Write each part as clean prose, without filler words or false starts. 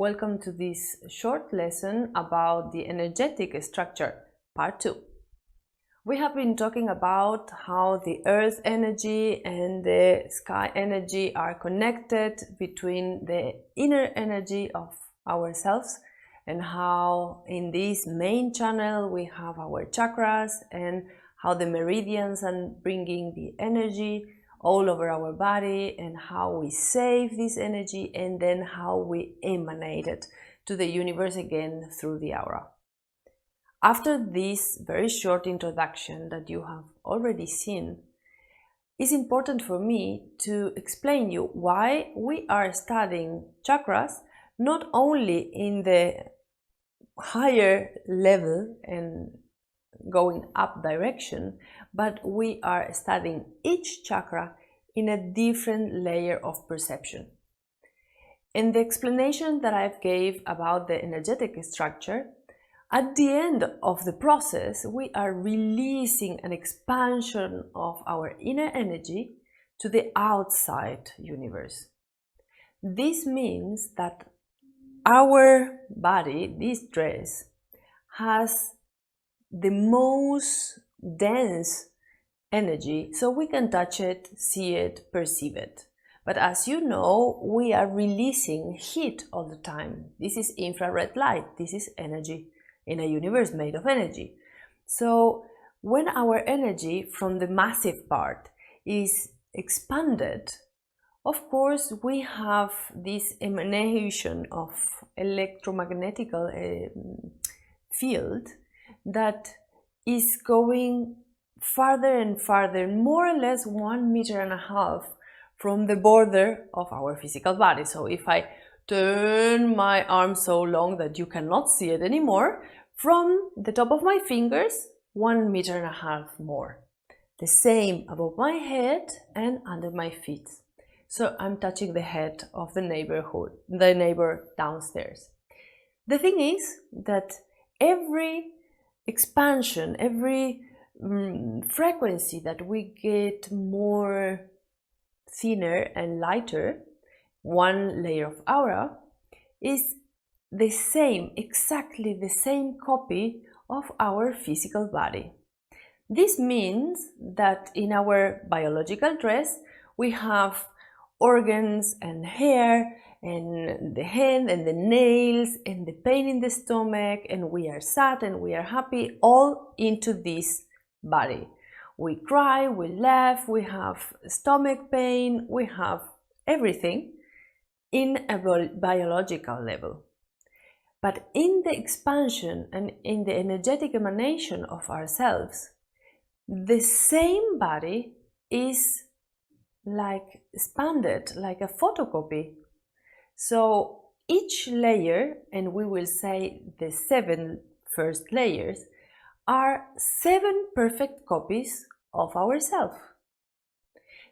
Welcome to this short lesson about the energetic structure, part 2. We have been talking about how the earth energy and the sky energy are connected between the inner energy of ourselves, and how in this main channel we have our chakras and how the meridians are bringing the energy all over our body, and how we save this energy and then how we emanate it to the universe again through the aura. After this very short introduction that you have already seen, it's important for me to explain you why we are studying chakras not only in the higher level and going up direction, but we are studying each chakra in a different layer of perception. In the explanation that I've gave about the energetic structure, at the end of the process, we are releasing an expansion of our inner energy to the outside universe. This means that our body, this dress, has the most dense energy, so we can touch it, see it, perceive it. But as you know, we are releasing heat all the time. This is infrared light, this is energy in a universe made of energy. So when our energy from the massive part is expanded, of course we have this emanation of electromagnetic field that is going farther and farther, more or less 1.5 meters from the border of our physical body. So if I turn my arm so long that you cannot see it anymore, from the top of my fingers, 1.5 meters more. The same above my head and under my feet. So I'm touching the head of the neighbor downstairs. The thing is that every expansion, every frequency that we get more thinner and lighter, one layer of aura, is the same, exactly the same copy of our physical body. This means that in our biological dress we have organs and hair and the hand and the nails and the pain in the stomach, and we are sad and we are happy, all into this body. We cry, we laugh, we have stomach pain, we have everything in a biological level. But in the expansion and in the energetic emanation of ourselves, the same body is like expanded, like a photocopy. So each layer, and we will say the 7 first layers, are 7 perfect copies of ourselves.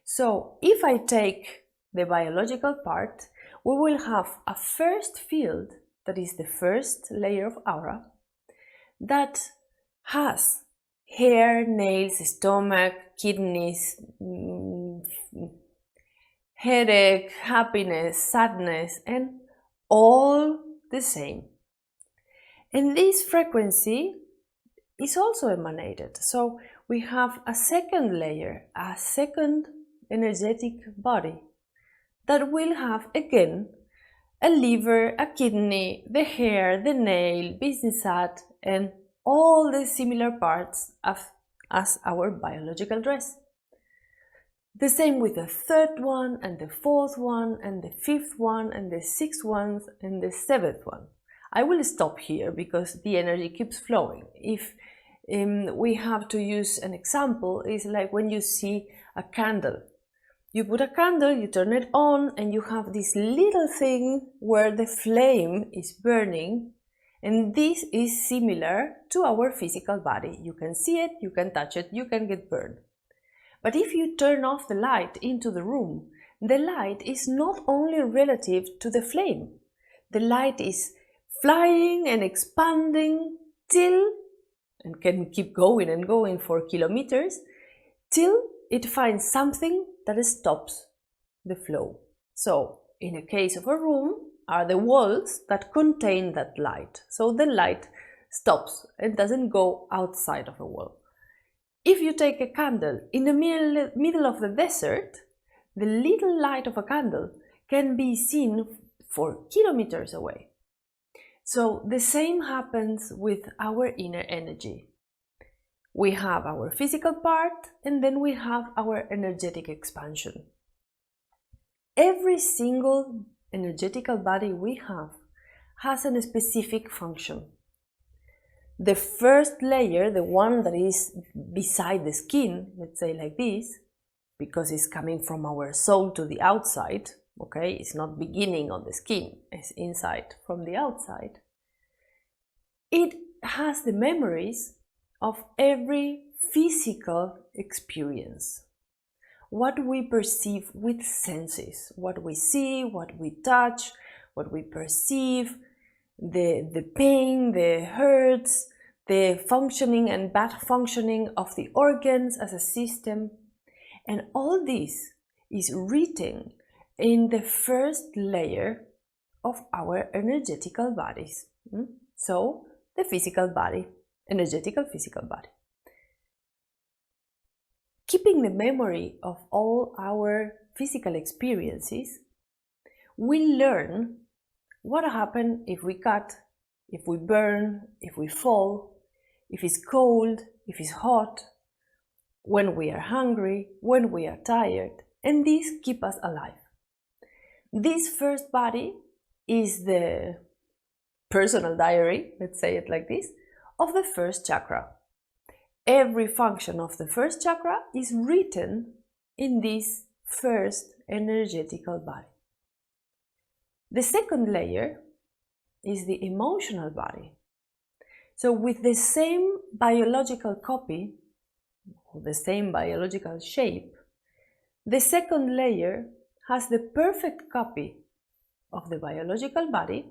So if I take the biological part, we will have a first field, that is the first layer of aura, that has hair, nails, stomach, kidneys, headache, happiness, sadness, and all the same. And this frequency is also emanated. So we have a second layer, a second energetic body that will have again a liver, a kidney, the hair, the nail, business hat, and all the similar parts as our biological dress. The same with the third one, and the fourth one, and the fifth one, and the sixth one, and the seventh one. I will stop here because the energy keeps flowing. If we have to use an example, it's like when you see a candle. You put a candle, you turn it on, and you have this little thing where the flame is burning, and this is similar to our physical body. You can see it, you can touch it, you can get burned. But if you turn off the light into the room, the light is not only relative to the flame. The light is flying and expanding till, and can keep going and going for kilometers, till it finds something that stops the flow. So in a case of a room, are the walls that contain that light. So the light stops and doesn't go outside of a wall. If you take a candle in the middle of the desert, the little light of a candle can be seen for kilometers away. So the same happens with our inner energy. We have our physical part and then we have our energetic expansion. Every single energetical body we have has a specific function. The first layer, the one that is beside the skin, let's say like this, because it's coming from our soul to the outside, okay? It's not beginning on the skin, it's inside from the outside. It has the memories of every physical experience. What we perceive with senses, what we see, what we touch, what we perceive, the pain, the hurts, the functioning and bad functioning of the organs as a system. And all this is written in the first layer of our energetical bodies. So, the physical body, energetical physical body. Keeping the memory of all our physical experiences, we learn what happens if we cut, if we burn, if we fall, if it's cold, if it's hot, when we are hungry, when we are tired, and these keep us alive. This first body is the personal diary, let's say it like this, of the first chakra. Every function of the first chakra is written in this first energetical body. The second layer is the emotional body. So with the same biological copy, or the same biological shape, the second layer has the perfect copy of the biological body,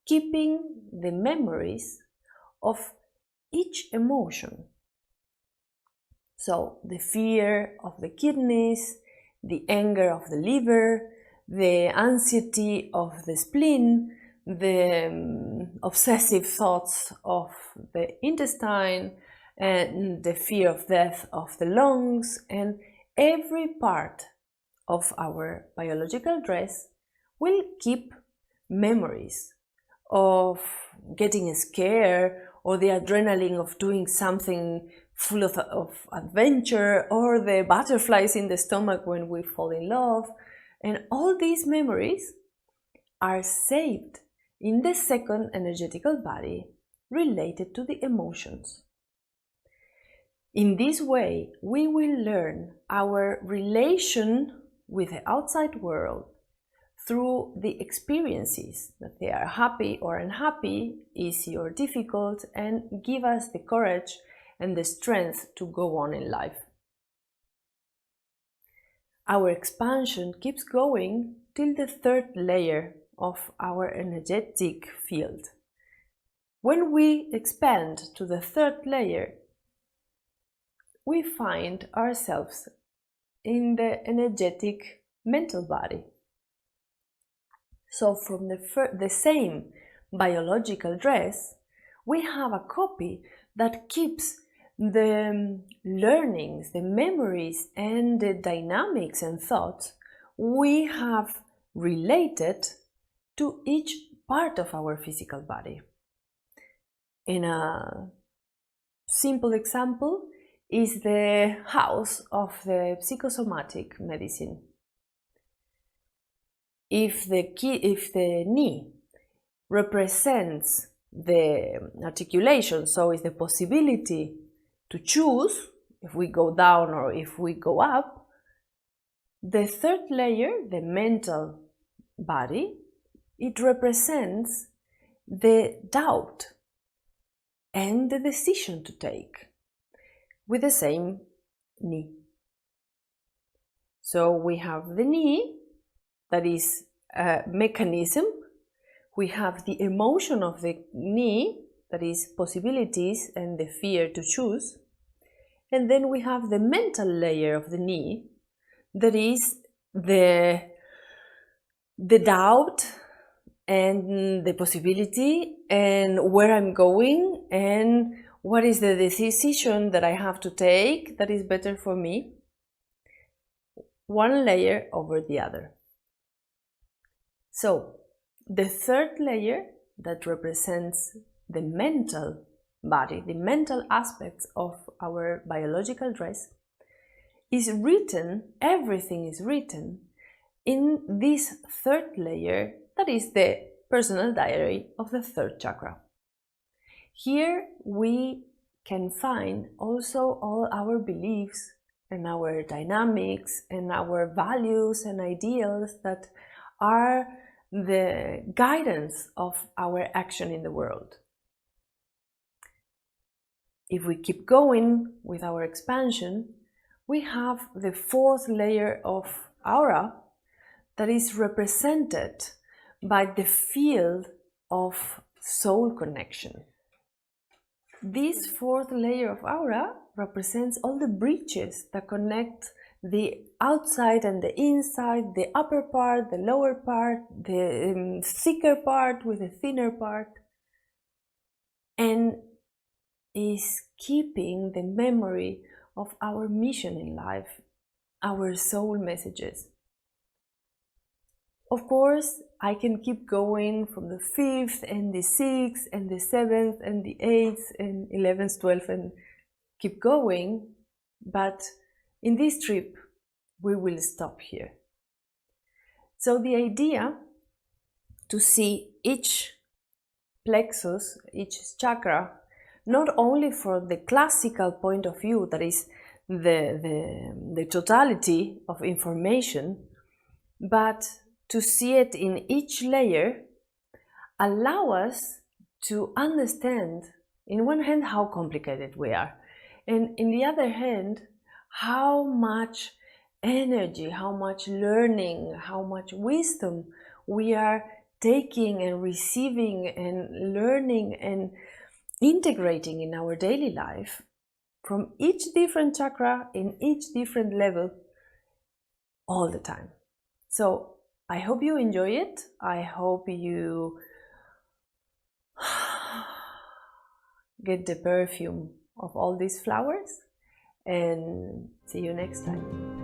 keeping the memories of each emotion. So the fear of the kidneys, the anger of the liver, the anxiety of the spleen, the obsessive thoughts of the intestine, and the fear of death of the lungs, and every part of our biological dress will keep memories of getting scared, or the adrenaline of doing something full of adventure, or the butterflies in the stomach when we fall in love. And all these memories are saved in the second energetical body related to the emotions. In this way, we will learn our relation with the outside world through the experiences, that they are happy or unhappy, easy or difficult, and give us the courage and the strength to go on in life. Our expansion keeps going till the third layer of our energetic field. When we expand to the third layer, we find ourselves in the energetic mental body. So from the same biological dress, we have a copy that keeps the learnings, the memories, and the dynamics and thoughts we have related to each part of our physical body. In a simple example is the house of the psychosomatic medicine. If the knee represents the articulation, so is the possibility to choose if we go down or if we go up, the third layer, the mental body, it represents the doubt and the decision to take with the same knee. So we have the knee, that is a mechanism. We have the emotion of the knee, that is possibilities and the fear to choose. And then we have the mental layer of the knee, that is the doubt, and the possibility and where I'm going and what is the decision that I have to take that is better for me, one layer over the other. So the third layer that represents the mental body, the mental aspects of our biological dress, is written, everything is written in this third layer that is the personal diary of the third chakra. Here we can find also all our beliefs and our dynamics and our values and ideals that are the guidance of our action in the world. If we keep going with our expansion, we have the fourth layer of aura that is represented by the field of soul connection. This fourth layer of aura represents all the bridges that connect the outside and the inside, the upper part, the lower part, the thicker part with the thinner part, and is keeping the memory of our mission in life, our soul messages. Of course, I can keep going from the 5th and the 6th and the 7th and the 8th and 11th, 12th and keep going, but in this trip we will stop here. So the idea to see each plexus, each chakra, not only from the classical point of view, that is the totality of information, but to see it in each layer, allow us to understand, in one hand, how complicated we are, and in the other hand, how much energy, how much learning, how much wisdom we are taking and receiving and learning and integrating in our daily life from each different chakra in each different level all the time. So I hope you enjoy it. I hope you get the perfume of all these flowers, and see you next time.